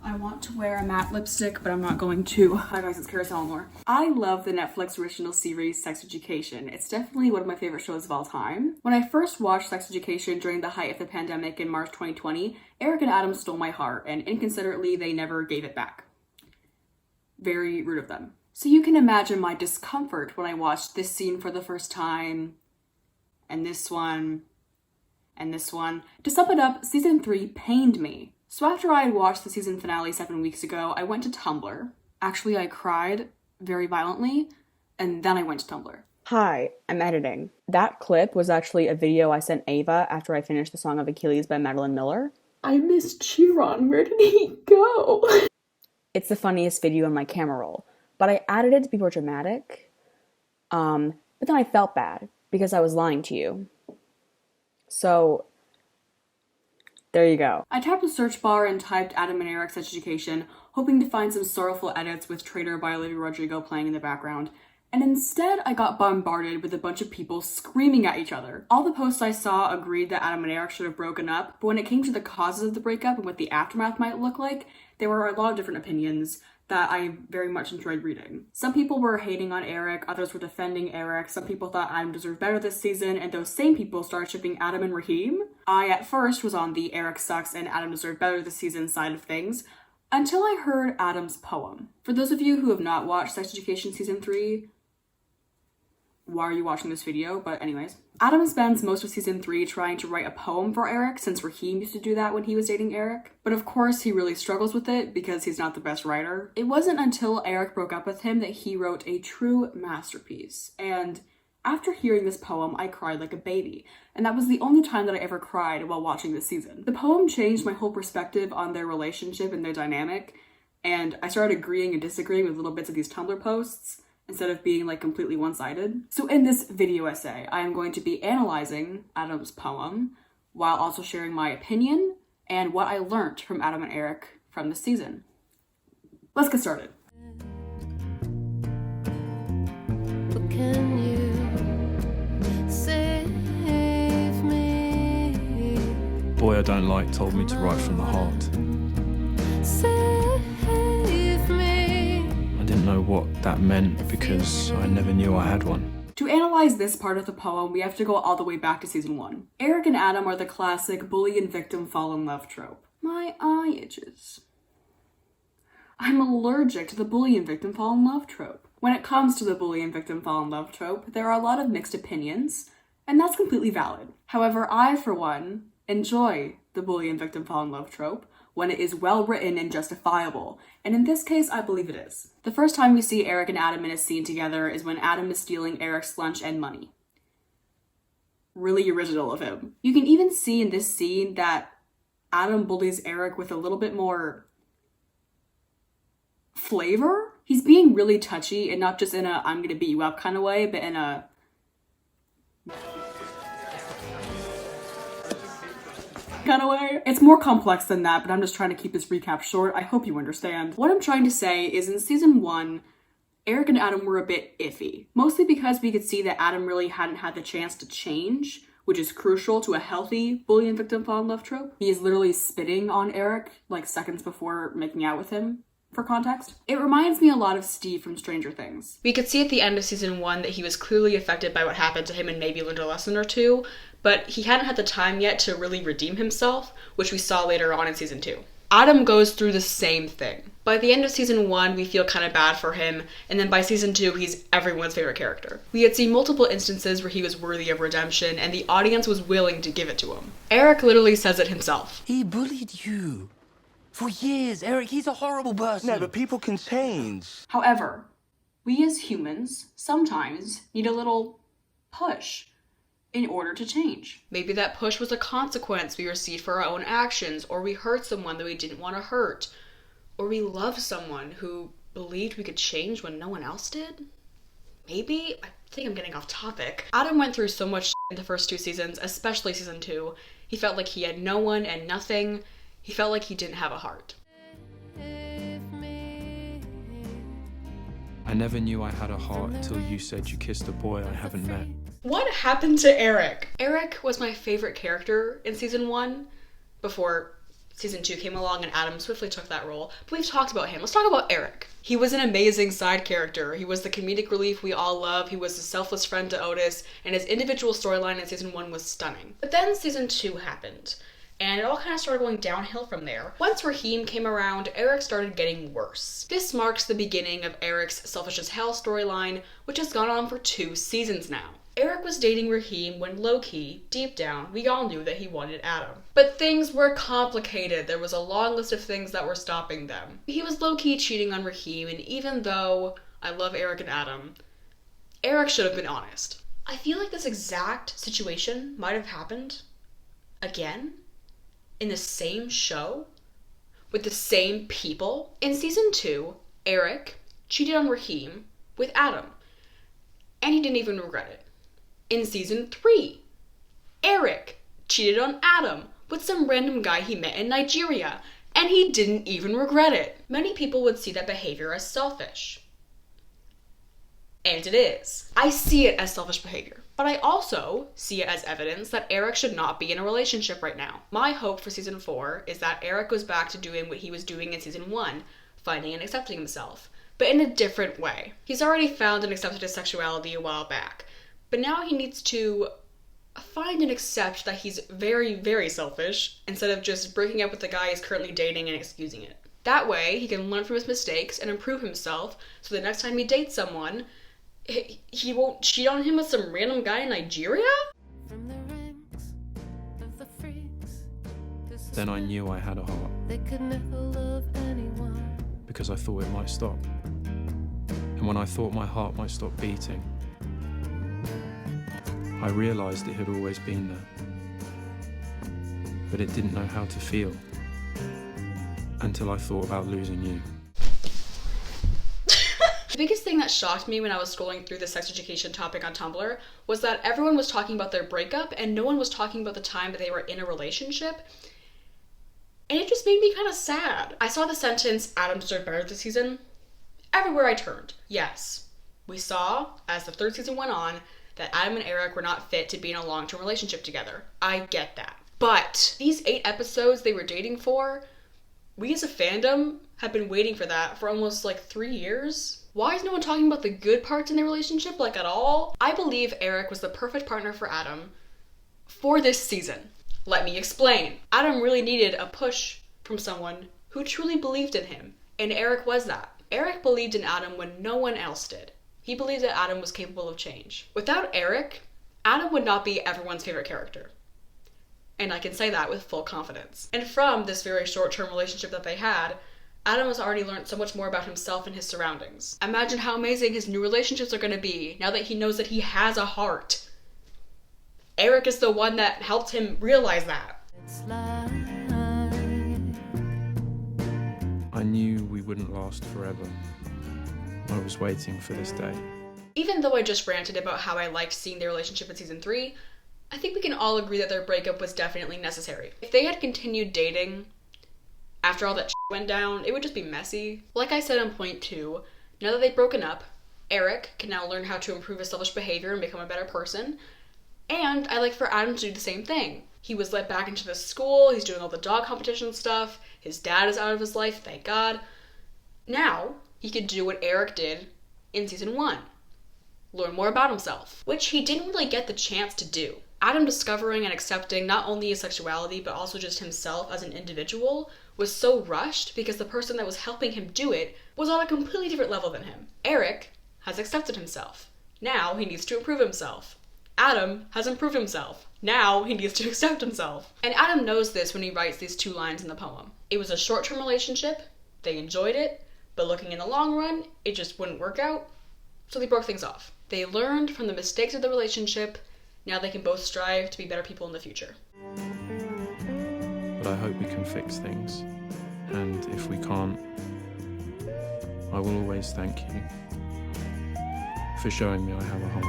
I want to wear a matte lipstick, but I'm not going to. Hi guys, it's Eleanor. I love the Netflix original series Sex Education. It's definitely one of my favorite shows of all time. When I first watched Sex Education during the height of the pandemic in March 2020, Eric and Adam stole my heart, and inconsiderately, they never gave it back. Very rude of them. So you can imagine my discomfort when I watched this scene for the first time, and this one, and this one. To sum it up, season 3 pained me. So after I had watched the season finale 7 weeks ago, I went to Tumblr. Actually, I cried very violently, and then I went to Tumblr. Hi, I'm editing. That clip was actually a video I sent Ava after I finished the Song of Achilles by Madeline Miller. I missed Chiron. Where did he go? It's the funniest video in my camera roll, but I added it to be more dramatic. But then I felt bad because I was lying to you. So there you go. I tapped the search bar and typed Adam and Eric's Sex Education, hoping to find some sorrowful edits with Traitor by Olivia Rodrigo playing in the background. And instead, I got bombarded with a bunch of people screaming at each other. All the posts I saw agreed that Adam and Eric should have broken up, but when it came to the causes of the breakup and what the aftermath might look like, there were a lot of different opinions that I very much enjoyed reading. Some people were hating on Eric, others were defending Eric, some people thought Adam deserved better this season, and those same people started shipping Adam and Raheem. I, at first, was on the Eric sucks and Adam deserved better this season side of things, until I heard Adam's poem. For those of you who have not watched Sex Education Season 3, why are you watching this video? But anyways, Adam spends most of season 3 trying to write a poem for Eric, since Raheem used to do that when he was dating Eric. But of course, he really struggles with it because he's not the best writer. It wasn't until Eric broke up with him that he wrote a true masterpiece. And after hearing this poem, I cried like a baby. And that was the only time that I ever cried while watching this season. The poem changed my whole perspective on their relationship and their dynamic. And I started agreeing and disagreeing with little bits of these Tumblr posts, instead of being like completely one-sided. So in this video essay, I am going to be analyzing Adam's poem while also sharing my opinion and what I learned from Adam and Eric from this season. Let's get started. But can you save me? Boy I don't like told me to write from the heart. I didn't know what that meant because I never knew I had one. To analyze this part of the poem, we have to go all the way back to season 1. Eric and Adam are the classic bully and victim fall in love trope. My eye itches. I'm allergic to the bully and victim fall in love trope. When it comes to the bully and victim fall in love trope, there are a lot of mixed opinions, and that's completely valid. However, I, for one, enjoy the bully and victim fall in love trope when it is well written and justifiable, and in this case, I believe it is. The first time we see Eric and Adam in a scene together is when Adam is stealing Eric's lunch and money. Really original of him. You can even see in this scene that Adam bullies Eric with a little bit more flavor. He's being really touchy, and not just in a I'm gonna beat you up kind of way, but in a kind of way. It's more complex than that, but I'm just trying to keep this recap short. I hope you understand. What I'm trying to say is in season 1, Eric and Adam were a bit iffy. Mostly because we could see that Adam really hadn't had the chance to change, which is crucial to a healthy bully and victim fall in love trope. He is literally spitting on Eric like seconds before making out with him. For context, it reminds me a lot of Steve from Stranger Things. We could see at the end of season 1 that he was clearly affected by what happened to him and maybe learned a lesson or two, but he hadn't had the time yet to really redeem himself, which we saw later on in season 2. Adam goes through the same thing. By the end of season 1, we feel kind of bad for him, and then by season 2, he's everyone's favorite character. We had seen multiple instances where he was worthy of redemption, and the audience was willing to give it to him. Eric literally says it himself. He bullied you. For years, Eric, he's a horrible person. No, but people can change. However, we as humans sometimes need a little push in order to change. Maybe that push was a consequence we received for our own actions, or we hurt someone that we didn't want to hurt, or we loved someone who believed we could change when no one else did. Maybe? I think I'm getting off topic. Adam went through so much in the first 2 seasons, especially season 2. He felt like he had no one and nothing. He felt like he didn't have a heart. I never knew I had a heart until you said you kissed a boy I haven't met. What happened to Eric? Eric was my favorite character in season 1 before Season 2 came along and Adam swiftly took that role. But we've talked about him. Let's talk about Eric. He was an amazing side character. He was the comedic relief we all love. He was a selfless friend to Otis, and his individual storyline in Season 1 was stunning. But then Season 2 happened, and it all kind of started going downhill from there. Once Raheem came around, Eric started getting worse. This marks the beginning of Eric's selfish as hell storyline, which has gone on for 2 seasons now. Eric was dating Raheem when low-key, deep down, we all knew that he wanted Adam. But things were complicated. There was a long list of things that were stopping them. He was low-key cheating on Raheem, and even though I love Eric and Adam, Eric should have been honest. I feel like this exact situation might have happened again in the same show with the same people. In Season 2, Eric cheated on Raheem with Adam, and he didn't even regret it. In Season 3, Eric cheated on Adam with some random guy he met in Nigeria, and he didn't even regret it. Many people would see that behavior as selfish. And it is. I see it as selfish behavior. But I also see it as evidence that Eric should not be in a relationship right now. My hope for Season 4 is that Eric goes back to doing what he was doing in Season 1, finding and accepting himself, but in a different way. He's already found and accepted his sexuality a while back. But now he needs to find and accept that he's very, very selfish instead of just breaking up with the guy he's currently dating and excusing it. That way, he can learn from his mistakes and improve himself so the next time he dates someone, he won't cheat on him with some random guy in Nigeria? From the ranks of the freaks, this is Then I knew I had a heart, they could never love anyone. because I thought it might stop. And when I thought my heart might stop beating, I realised it had always been there. But it didn't know how to feel until I thought about losing you. The biggest thing that shocked me when I was scrolling through the sex education topic on Tumblr was that everyone was talking about their breakup and no one was talking about the time that they were in a relationship. And it just made me kind of sad. I saw the sentence, Adam deserved better this season, everywhere I turned. Yes, we saw, as the 3rd season went on, that Adam and Eric were not fit to be in a long-term relationship together. I get that. But these 8 episodes they were dating for, we as a fandom have been waiting for that for almost 3 years. Why is no one talking about the good parts in their relationship, at all? I believe Eric was the perfect partner for Adam for this season. Let me explain. Adam really needed a push from someone who truly believed in him, and Eric was that. Eric believed in Adam when no one else did. He believed that Adam was capable of change. Without Eric, Adam would not be everyone's favorite character. And I can say that with full confidence. And from this very short-term relationship that they had, Adam has already learned so much more about himself and his surroundings. Imagine how amazing his new relationships are going to be now that he knows that he has a heart. Eric is the one that helped him realize that. It's like I knew we wouldn't last forever. I was waiting for this day. Even though I just ranted about how I liked seeing their relationship in Season 3, I think we can all agree that their breakup was definitely necessary. If they had continued dating after all that went down, it would just be messy. Like I said on point 2, now that they've broken up, Eric can now learn how to improve his selfish behavior and become a better person. And I like for Adam to do the same thing. He was let back into the school, he's doing all the dog competition stuff, his dad is out of his life, thank God. Now, he could do what Eric did in Season 1. Learn more about himself, which he didn't really get the chance to do. Adam discovering and accepting not only his sexuality, but also just himself as an individual was so rushed because the person that was helping him do it was on a completely different level than him. Eric has accepted himself. Now he needs to improve himself. Adam has improved himself. Now he needs to accept himself. And Adam knows this when he writes these 2 lines in the poem. It was a short-term relationship, they enjoyed it, but looking in the long run, it just wouldn't work out, so they broke things off. They learned from the mistakes of the relationship, now they can both strive to be better people in the future. But I hope we can fix things. And if we can't, I will always thank you for showing me I have a heart.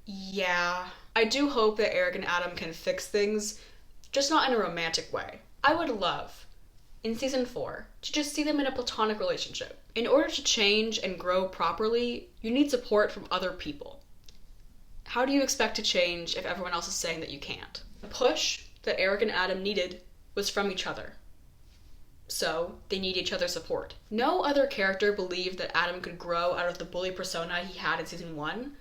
Yeah, I do hope that Eric and Adam can fix things, just not in a romantic way. I would love, in Season 4, to just see them in a platonic relationship. In order to change and grow properly, you need support from other people. How do you expect to change if everyone else is saying that you can't? The push that Eric and Adam needed was from each other. So, they need each other's support. No other character believed that Adam could grow out of the bully persona he had in season 1,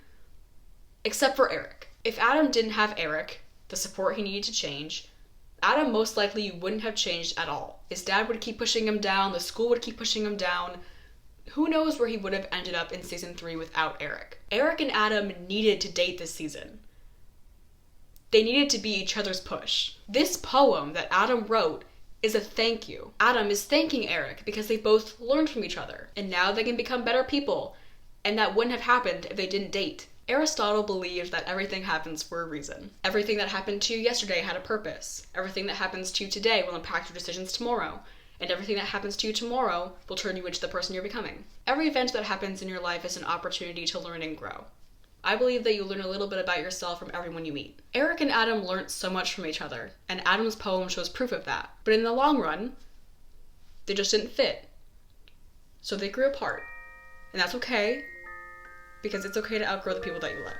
except for Eric. If Adam didn't have Eric, the support he needed to change, Adam most likely wouldn't have changed at all. His dad would keep pushing him down, the school would keep pushing him down. Who knows where he would have ended up in season 3 without Eric. Eric and Adam needed to date this season. They needed to be each other's push. This poem that Adam wrote is a thank you. Adam is thanking Eric because they both learned from each other, and now they can become better people, and that wouldn't have happened if they didn't date. Aristotle believed that everything happens for a reason. Everything that happened to you yesterday had a purpose. Everything that happens to you today will impact your decisions tomorrow, and everything that happens to you tomorrow will turn you into the person you're becoming. Every event that happens in your life is an opportunity to learn and grow. I believe that you learn a little bit about yourself from everyone you meet. Eric and Adam learned so much from each other, and Adam's poem shows proof of that. But in the long run, they just didn't fit. So they grew apart. And that's okay, because it's okay to outgrow the people that you love.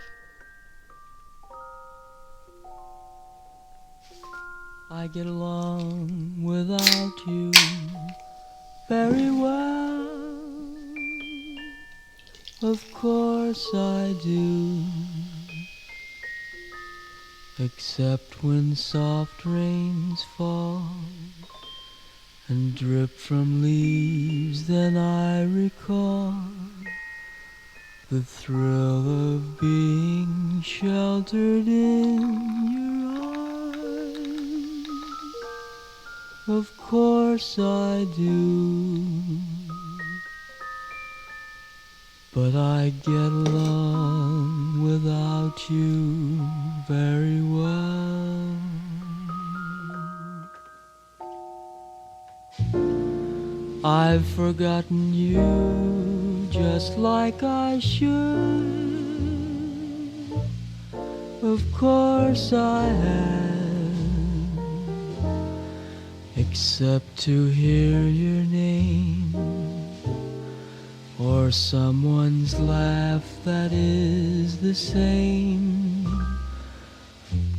I get along without you very well. Of course I do. Except when soft rains fall and drip from leaves, then I recall the thrill of being sheltered in your arms. Of course I do. But I get along without you very well. I've forgotten you just like I should. Of course I have, except to hear your name or someone's laugh that is the same.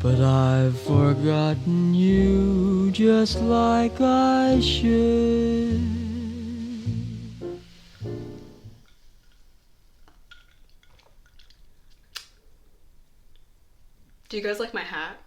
But I've forgotten you just like I should. Do you guys like my hat?